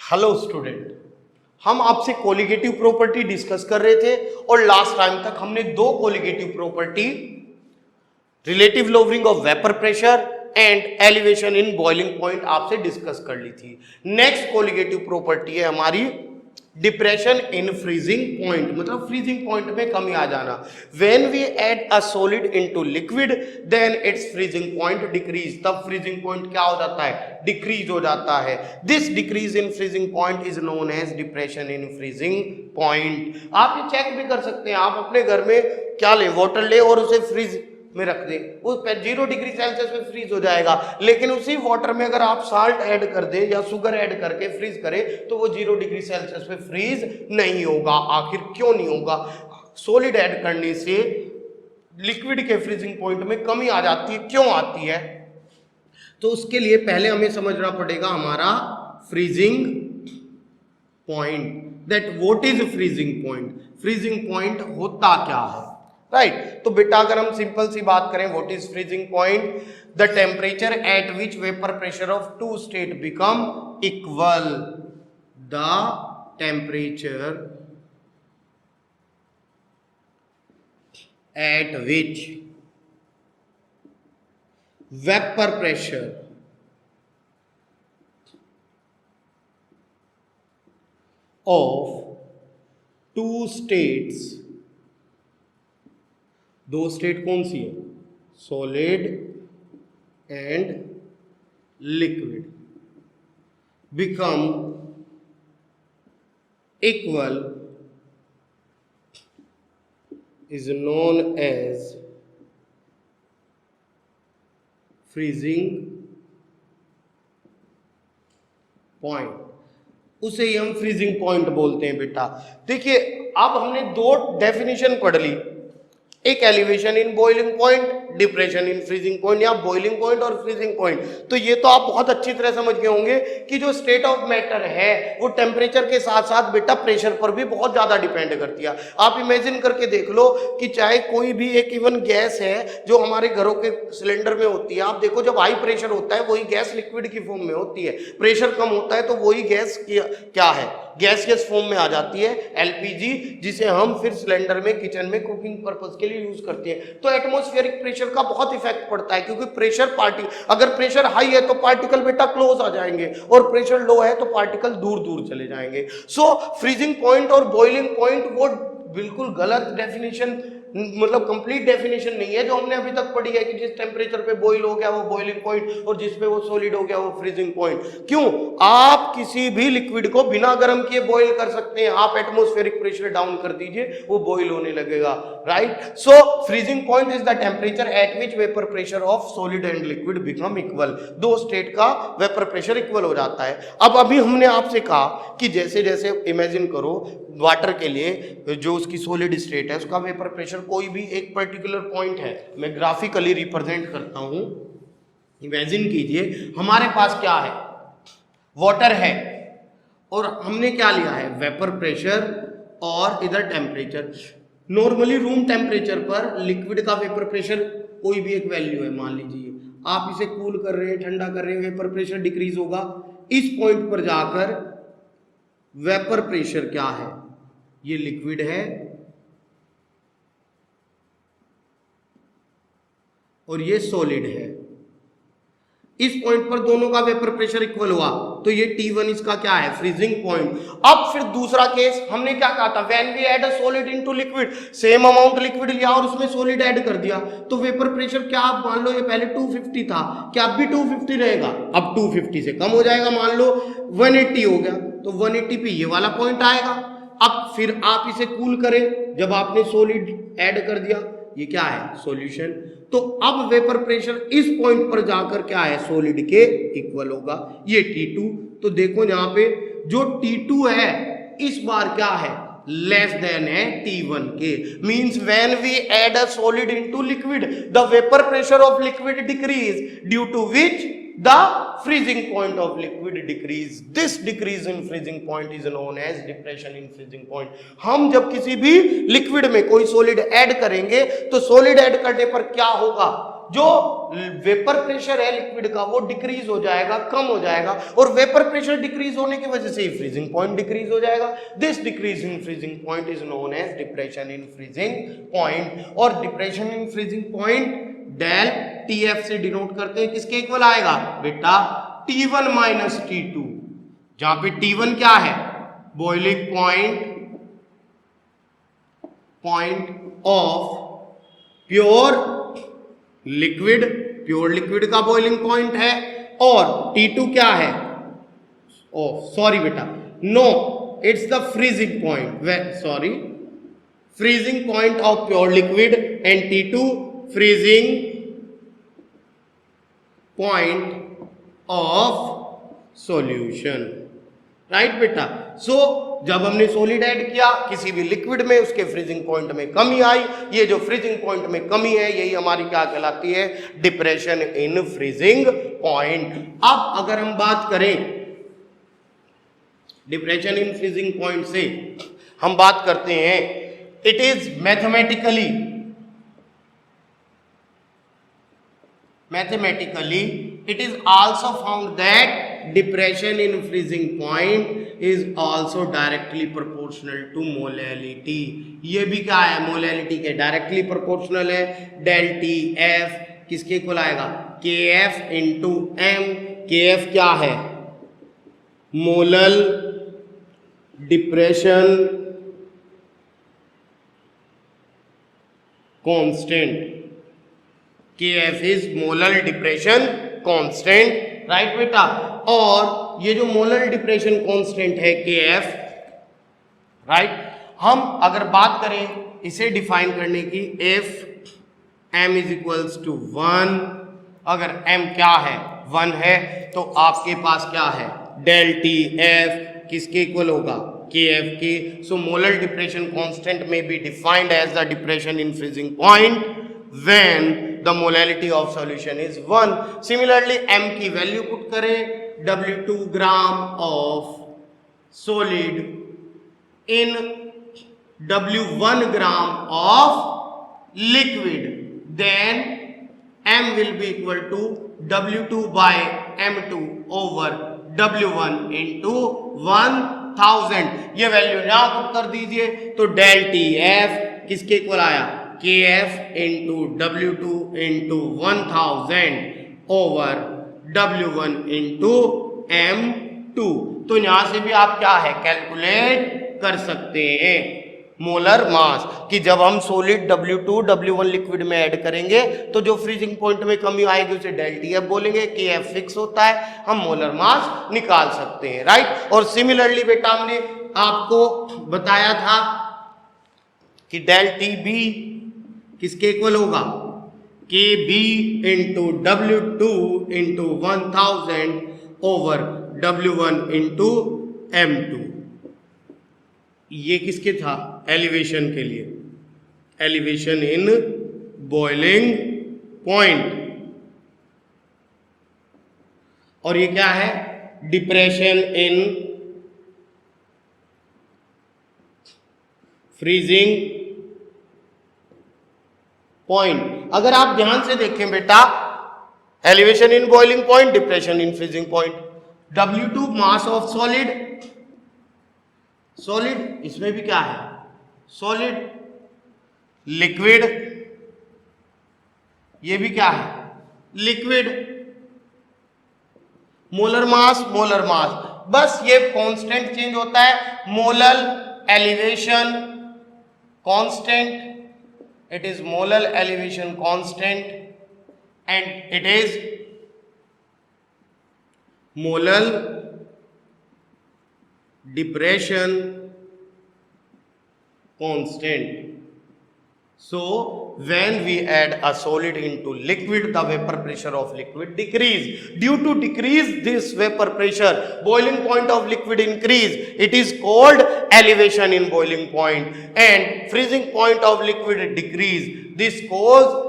Hello student, हम आपसे colligative property discuss कर रहे थे और लास्ट टाइम तक हमने दो colligative property, relative lowering of vapour pressure and elevation in boiling point आपसे डिस्कस कर ली थी। नेक्स्ट कोलिगेटिव प्रॉपर्टी है हमारी डिप्रेशन इन फ्रीजिंग पॉइंट, मतलब फ्रीजिंग पॉइंट में कमी आ जाना। When we add a solid into liquid then its freezing point decrease, तब फ्रीजिंग पॉइंट क्या हो जाता है? डिक्रीज हो जाता है। This decrease in freezing point is known as depression in freezing point. आप ये चेक भी कर सकते हैं, आप अपने घर में क्या ले, वाटर ले और उसे फ्रीज में रख दें, वो 0 डिग्री सेल्सियस में फ्रीज हो जाएगा। लेकिन उसी वाटर में अगर आप साल्ट ऐड कर दें या शुगर ऐड करके फ्रीज करें तो वो 0 डिग्री सेल्सियस पे फ्रीज नहीं होगा। आखिर क्यों नहीं होगा? सॉलिड ऐड करने से लिक्विड के फ्रीजिंग पॉइंट में कमी आ जाती है। क्यों आती है? तो उसके लिए पहले हमें समझना पड़ेगा हमारा freezing point, that what is freezing point. Freezing point होता क्या है, राइट? तो बेटा अगर हम सिंपल सी बात करें, what is freezing point? The temperature at which vapour pressure of two state become equal. The temperature at which vapour pressure of two states, दो स्टेट कौन सी है? Solid and liquid, become equal is known as freezing point. उसे ही हम freezing point बोलते हैं बेटा। देखिए अब हमने दो डेफिनेशन पढ़ ली, एक elevation in boiling point, depression in freezing point, या बॉइलिंग पॉइंट और फ्रीजिंग पॉइंट। तो ये तो आप बहुत अच्छी तरह समझ गए होंगे कि जो स्टेट ऑफ मैटर है वो टेम्परेचर के साथ साथ बेटा प्रेशर पर भी बहुत ज्यादा डिपेंड करती है। आप इमेजिन करके देख लो कि चाहे कोई भी एक इवन गैस है जो हमारे घरों के सिलेंडर में होती है, आप देखो जब हाई प्रेशर होता है वही गैस लिक्विड की फॉर्म में होती है, प्रेशर कम होता है तो वही गैस क्या है? गैसियस फॉर्म में आ जाती है, एलपीजी, जिसे हम फिर सिलेंडर में किचन में कुकिंग पर्पस के लिए यूज करते हैं। तो एटमॉस्फेरिक प्रेशर का बहुत इफेक्ट पड़ता है, क्योंकि प्रेशर अगर प्रेशर हाई है तो पार्टिकल बेटा क्लोज आ जाएंगे और प्रेशर लो है तो पार्टिकल दूर दूर चले जाएंगे। सो फ्रीजिंग पॉइंट और बॉइलिंग पॉइंट वो बिल्कुल गलत डेफिनेशन, मतलब कंप्लीट डेफिनेशन नहीं है जो हमने अभी तक पढ़ी है कि जिस टेम्परेचर पे बॉइल हो गया वो बॉइलिंग पॉइंट और जिस पे वो सॉलिड हो गया वो फ्रीजिंग पॉइंट। क्यों? आप किसी भी लिक्विड को बिना गर्म किए बॉइल कर सकते हैं, आप एटमॉस्फेरिक प्रेशर डाउन कर दीजिए वो बॉइल होने लगेगा, right? So freezing point is the temperature at which vapour pressure of solid and liquid become equal. दो स्टेट का वेपर प्रेशर इक्वल हो जाता है। अब अभी हमने आपसे कहा कि जैसे जैसे इमेजिन करो वाटर के लिए जो उसकी सॉलिड स्टेट है उसका वेपर प्रेशर कोई भी एक पर्टिकुलर पॉइंट है, मैं ग्राफिकली रिप्रेजेंट करता हूं। इमेजिन कीजिए हमारे पास क्या है? वाटर है और हमने क्या लिया है? वेपर प्रेशर और इधर टेम्परेचर। नॉर्मली रूम टेम्परेचर पर लिक्विड का वेपर प्रेशर कोई भी एक वैल्यू है, मान लीजिए आप इसे कूल कर रहे हैं, ठंडा कर रहे हैं, वेपर प्रेशर डिक्रीज होगा। इस पॉइंट पर जाकर वेपर प्रेशर क्या है? ये लिक्विड है और ये सॉलिड है। इस पॉइंट पर दोनों का वेपर प्रेशर इक्वल हुआ तो ये T1 इसका क्या है? Freezing point. अब फिर दूसरा केस हमने क्या कहा था? When we add a solid into liquid, same amount liquid लिया और उसमें सॉलिड ऐड कर दिया तो वेपर प्रेशर क्या, आप मान लो ये पहले 250 था, क्या अब भी 250 रहेगा? अब 250 से कम हो जाएगा, मान लो 180 हो गया तो 180 पे ये वाला पॉइंट आएगा। अब फिर आप इसे कूल करें, जब आपने सॉलिड ऐड कर दिया, ये क्या है? सॉल्यूशन। तो अब वेपर प्रेशर इस पॉइंट पर जाकर क्या है? सॉलिड के इक्वल होगा, ये T2। तो देखो यहां पे जो T2 है इस बार क्या है? लेस देन है T1 के। Means when we add a solid into liquid the vapour pressure of liquid decrease due to which the freezing point of liquid decrease. This decrease in freezing point is known as depression in freezing point. हम जब किसी भी liquid में कोई solid add करेंगे तो solid add करने पर क्या होगा? जो वेपर प्रेशर है लिक्विड का वो डिक्रीज हो जाएगा, कम हो जाएगा, और वेपर प्रेशर डिक्रीज होने की वजह से फ्रीजिंग पॉइंट डिक्रीज हो जाएगा। This decrease in freezing point is known as depression in freezing point. और depression in freezing point del TF से डिनोट करते हैं, किसके इक्वल आएगा बेटा, T1 माइनस T2, जहां पे T1 क्या है, boiling point of pure liquid का बॉइलिंग पॉइंट है, और T2 क्या है, सॉरी बेटा, no it's the freezing point, sorry, freezing point of pure liquid and T2 freezing point of solution, right बेटा। सो जब हमने सॉलिड ऐड किया किसी भी लिक्विड में, उसके फ्रीजिंग पॉइंट में कमी आई, ये जो फ्रीजिंग पॉइंट में कमी है यही हमारी क्या कहलाती है, डिप्रेशन इन फ्रीजिंग पॉइंट। अब अगर हम बात करें डिप्रेशन इन फ्रीजिंग पॉइंट से, हम बात करते हैं, it is mathematically it is also found that depression in freezing point is also directly proportional to molality। ये भी क्या है, मोलैलिटी के डायरेक्टली प्रोपोर्शनल है। डेल टी एफ किसके इक्वल आएगा, K F into M. K F क्या है, molal depression constant. KF is molar depression constant, right बेटा। और ये जो मोलर डिप्रेशन कांस्टेंट है KF, राइट, हम अगर बात करें इसे डिफाइन करने की, if m is equals to 1, अगर m क्या है, 1 है, तो आपके पास क्या है, डेल टी एफ किसके इक्वल होगा, KF के। So molar depression constant may be defined as the depression in freezing point when the molality of solution is 1। Similarly m की वैल्यू पुट करें, W2 gram of solid in W1 gram of liquid, then m will be equal to W2 by M2 over W1 into 1000। ये value यहाँ put कर दीजिए, तो del T F किसके equal आया, KF into W2 into 1000 over W1 into M2। तो यहां से भी आप क्या है, कैलकुलेट कर सकते हैं मोलर मास, कि जब हम सॉलिड W2 W1 लिक्विड में ऐड करेंगे तो जो फ्रीजिंग पॉइंट में कमी आएगी उसे डेल टी एफ बोलेंगे, KF फिक्स होता है, हम मोलर मास निकाल सकते हैं, राइट। और सिमिलरली बेटा हमने आपको बताया था कि डेल टी बी किसके इक्वल होगा, K B into W2 into 1000 over W1 into M2। ये किसके था, एलिवेशन के लिए, एलिवेशन इन बॉइलिंग पॉइंट। और ये क्या है, डिप्रेशन इन फ्रीजिंग पॉइंट। अगर आप ध्यान से देखें बेटा, elevation in boiling point, depression in freezing point, W2 mass of solid, solid इसमें भी क्या है, सॉलिड, लिक्विड, ये भी क्या है, लिक्विड, मोलर मास, बस ये कांस्टेंट चेंज होता है, molar elevation constant, it is molar elevation constant and it is molar depression constant। So when we add a solid into liquid, the vapor pressure of liquid decrease. Due to decrease this vapor pressure, boiling point of liquid increase, it is called elevation in boiling point, and freezing point of liquid decrease, this cause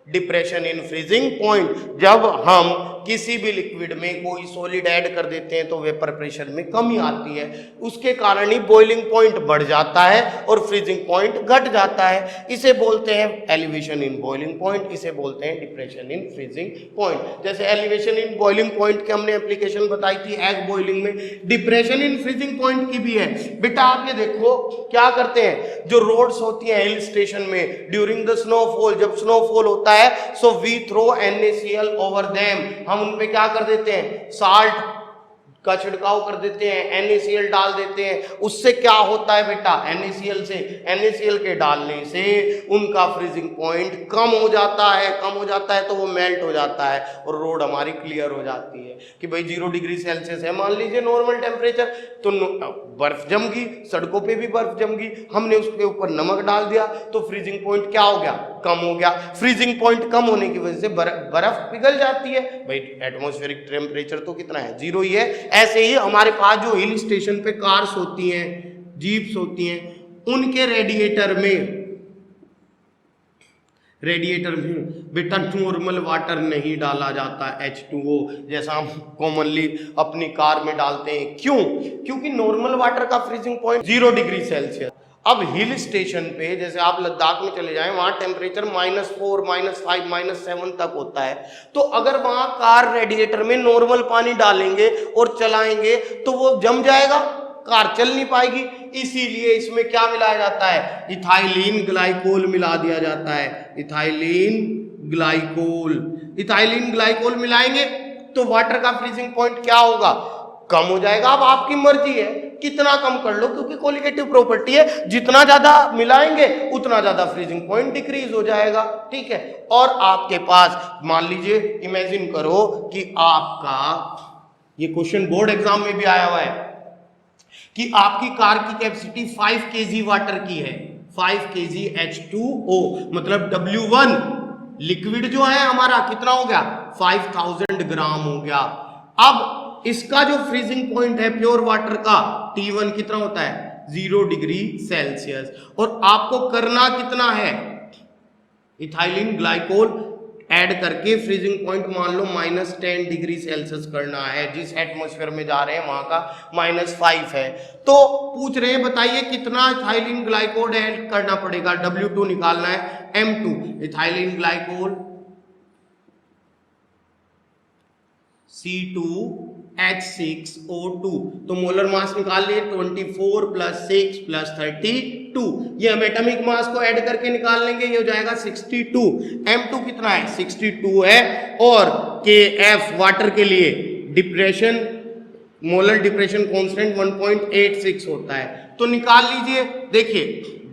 depression in freezing point. जब हम किसी भी liquid में कोई solid add कर देते हैं तो वेपर प्रेशर में कमी आती है, उसके कारण ही बॉइलिंग पॉइंट बढ़ जाता है और फ्रीजिंग पॉइंट घट जाता है। इसे बोलते हैं एलिवेशन इन बॉइलिंग पॉइंट, इसे बोलते हैं डिप्रेशन इन फ्रीजिंग पॉइंट। जैसे एलिवेशन इन बॉइलिंग पॉइंट के हमने एप्लीकेशन बताई थी एग बॉइलिंग में, डिप्रेशन इन फ्रीजिंग पॉइंट की भी है। बेटा आप ये देखो क्या करते हैं, जो रोड्स होती हैं हिल स्टेशन में ड्यूरिंग द स्नोफॉल, जब स्नोफॉल होता है so we throw NaCl over them, हम उन पे क्या कर देते हैं, साल्ट का छिड़काव कर देते हैं, NaCl डाल देते हैं। उससे क्या होता है बेटा, NaCl के डालने से उनका फ्रीजिंग पॉइंट कम हो जाता है तो वो मेल्ट हो जाता है और रोड हमारी क्लियर हो जाती है कि भाई 0 डिग्री सेल्सियस है मान लीजिए नॉर्मल टेम्परेचर, तो बर्फ जम गई, सड़कों पे भी बर्फ जम गई, हमने उसके ऊपर नमक डाल दिया तो फ्रीजिंग पॉइंट क्या हो गया, कम हो गया। फ्रीजिंग पॉइंट कम होने की वजह से बर्फ पिघल जाती है। भाई एटमॉस्फेरिक टेम्परेचर तो कितना है, 0 ही है। ऐसे ही हमारे पास जो हिल स्टेशन पे कार्स होती हैं, जीप्स होती हैं, उनके रेडिएटर में बेटा नॉर्मल वाटर नहीं डाला जाता, H2O जैसा हम कॉमनली अपनी कार में डालते हैं। क्यों? क्योंकि नॉर्मल वाटर का फ्रीजिंग पॉइंट 0 डिग्री सेल्सियस। अब हिल स्टेशन पे जैसे आप लद्दाख में चले जाएं, वहां टेम्परेचर -4, -5, -7 तक होता है। तो अगर वहां कार रेडिएटर में नॉर्मल पानी डालेंगे और चलाएंगे तो वो जम जाएगा, कार चल नहीं पाएगी। इसीलिए इसमें क्या मिलाया जाता है, इथाइलिन ग्लाइकोल मिला दिया जाता है। इथाइलिन ग्लाइकोल मिलाएंगे तो वाटर का फ्रीजिंग पॉइंट क्या होगा, कम हो जाएगा। अब आपकी मर्जी है कितना कम कर लो, क्योंकि कोलिगेटिव प्रॉपर्टी है, जितना ज्यादा मिलाएंगे उतना ज्यादा फ्रीजिंग पॉइंट डिक्रीज हो जाएगा। ठीक है, और आपके पास मान लीजिए, इमेजिन करो कि आपका ये क्वेश्चन बोर्ड एग्जाम में भी आया हुआ है कि आपकी कार की कैपेसिटी 5 kg वाटर की है, 5 kg H2O, मतलब W1 लिक्विड जो है हमारा कितना हो गया, 5000 ग्राम हो गया। अब इसका जो फ्रीजिंग पॉइंट है प्योर वाटर का T1 कितना होता है, 0 डिग्री सेल्सियस। और आपको करना कितना है, इथाइलिन ग्लाइकोल ऐड करके फ्रीजिंग पॉइंट मान लो -10 डिग्री सेल्सियस करना है। जिस एटमॉस्फेयर में जा रहे हैं वहां का -5 है। तो पूछ रहे हैं बताइए कितना इथाइलिन ग्लाइकोल ऐड करना पड़ेगा, W2 निकालना है, M2 इथाइलिन ग्लाइकोल C2H6O2, तो मोलर मास निकाल लिए 24 + 6 + 32, ये हम एटॉमिक मास को ऐड करके निकाल लेंगे, ये हो जाएगा 62। M2 कितना है, 62 है। और KF वाटर के लिए डिप्रेशन, मोलर डिप्रेशन कांस्टेंट 1.86 होता है, तो निकाल लीजिए। देखिए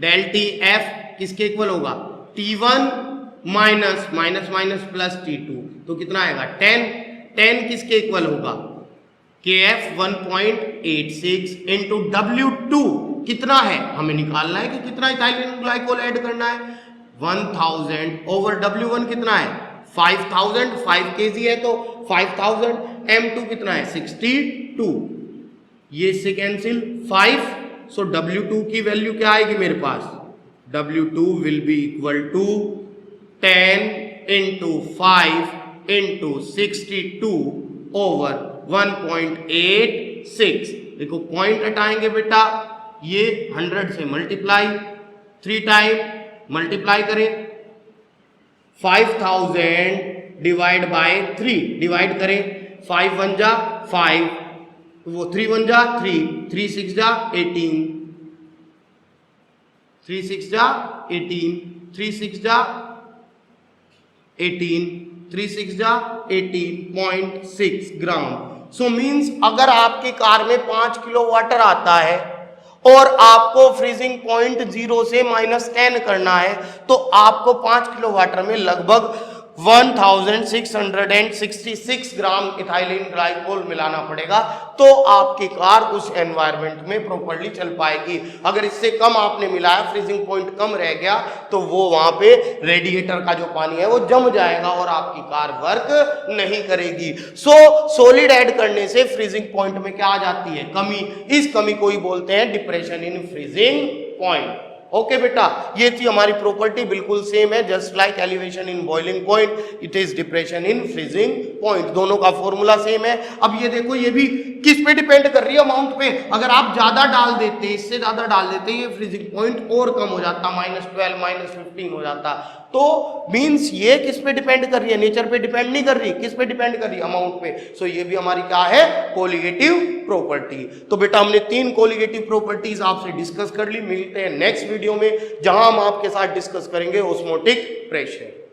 डेल TF किसके इक्वल होगा, T1 माइनस T2, तो कितना आएगा 10 किसके इक्वल होगा, KF 1.86 इंटू W2 कितना है, हमें निकालना है कि कितना इथाइलिन ग्लाइकोल ऐड करना है, 1000 ओवर W1 कितना है 5000, 5 kg है तो 5000, M2 कितना है 62, ये से कैंसिल 5, सो W2 की वैल्यू क्या आएगी मेरे पास, W2 will be equal to 10 into 5 into 62 over 1.86। देखो पॉइंट हटाएंगे बेटा, ये 100 से मल्टीप्लाई 3 टाइम मल्टीप्लाई करें, 5000 डिवाइड बाय 3 डिवाइड करें, 5 1 जा 5, वो 3 1 जा 3, 3 6 जा 18, 3 6 जा 18, 3 6 जा 18, 3 6 जा 18.6 ग्राम। सो मीन्स अगर आपकी कार में 5 किलो वाटर आता है और आपको फ्रीजिंग पॉइंट 0 से -10 करना है, तो आपको 5 किलो वाटर में लगभग 1666 ग्राम इथाइलिन ग्लाइकोल मिलाना पड़ेगा, तो आपकी कार उस एनवायरनमेंट में प्रॉपर्ली चल पाएगी। अगर इससे कम आपने मिलाया, फ्रीजिंग पॉइंट कम रह गया, तो वो वहां पे रेडिएटर का जो पानी है वो जम जाएगा और आपकी कार वर्क नहीं करेगी। सॉलिड ऐड करने से फ्रीजिंग पॉइंट में क्या आ जाती है, कमी। इस कमी को ही बोलते हैं depression in freezing point. Okay बेटा, ये थी हमारी प्रॉपर्टी, बिल्कुल सेम है, just like elevation in boiling point it is depression in freezing point, दोनों का फॉर्मूला सेम है। अब ये देखो, ये भी किस पे डिपेंड कर रही है, अमाउंट पे। अगर आप ज्यादा डाल देते, इससे ज्यादा डाल देते, ये फ्रीजिंग पॉइंट और कम हो जाता, -12 -15 हो जाता। तो मींस ये किस पे डिपेंड कर रही है, नेचर पे डिपेंड नहीं कर रही, किस पे डिपेंड कर रही है, अमाउंट पे। सो ये भी हमारी क्या है, कोलिगेटिव प्रॉपर्टी। तो बेटा हमने 3 कोलिगेटिव प्रॉपर्टीज आपसे डिस्कस कर ली। मिलते हैं नेक्स्ट वीडियो में, जहां हम आपके साथ डिस्कस करेंगे ऑस्मोटिक प्रेशर।